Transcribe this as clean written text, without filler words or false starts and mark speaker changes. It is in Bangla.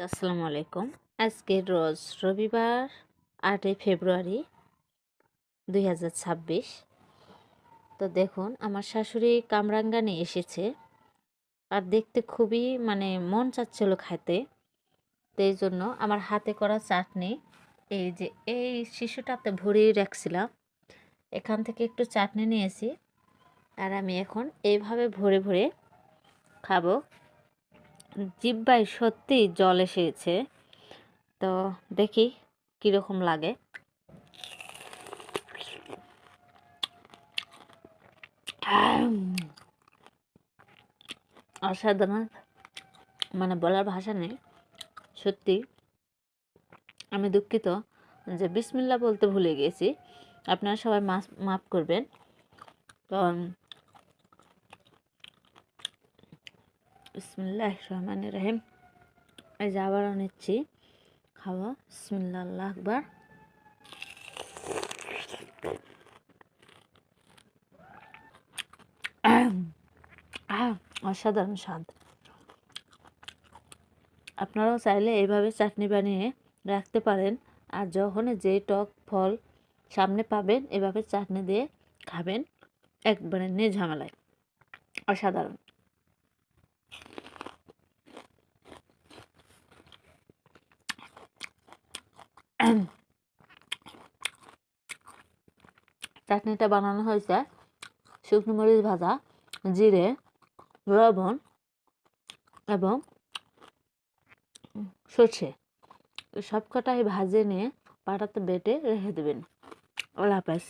Speaker 1: আসসালামু আলাইকুম। আজকে রোজ রবিবার 8 ফেব্রুয়ারি 2026। তো দেখুন আমার শাশুড়ি কামরাঙ্গা নিয়ে এসেছে আর দেখতে খুবই মন চাচ্ছিল খাইতে। তো এই জন্য আমার হাতে করা চাটনি এই যে এই শিশুটাতে ভরিয়ে রাখছিলাম, এখান থেকে একটু চাটনি নিয়েছি আর আমি এখন এইভাবে ভরে ভরে খাবো। জিহ্বায় সত্যিই জল এসেছে, তো দেখি কীরকম লাগে। অসাধারণ, বলার ভাষা নেই। সত্যি আমি দুঃখিত যে বিসমিল্লাহ বলতে ভুলে গেছি, আপনারা সবাই মাফ করবেন। তো বিসমিল্লাহির রহমানির রহিম। এই যে আবারও নিচ্ছি, খাওয়া। বিসমিল্লাহ, আল্লাহু আকবার। অসাধারণ স্বাদ। আপনারাও চাইলে এইভাবে চাটনি বানিয়ে রাখতে পারেন, আর যখন যে টক ফল সামনে পাবেন এভাবে চাটনি দিয়ে খাবেন, একবারে নির্ঝামেলায়। অসাধারণ। চাটনিটা বানানো হয়েছে শুকনো মরিচ ভাজা, জিরে, লবণ এবং সর্ষে, সবকটাই ভাজে নিয়ে পাটাতে বেটে রেখে দেবেন। আল্লাহ হাফেজ।